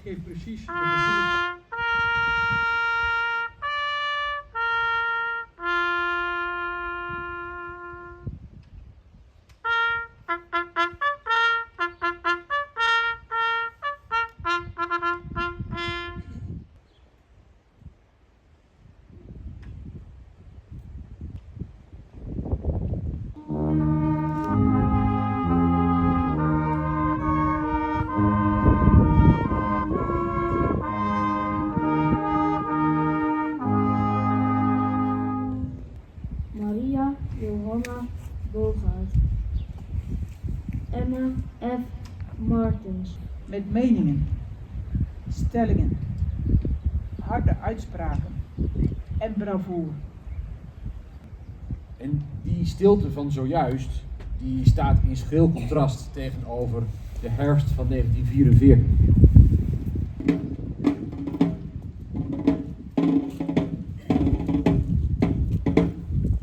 geeft precies de gevoelens. Maria Johanna Bogaert. Emma F. Martens. Met meningen, stellingen, harde uitspraken en bravoure. En die stilte van zojuist, die staat in schril contrast tegenover de herfst van 1944.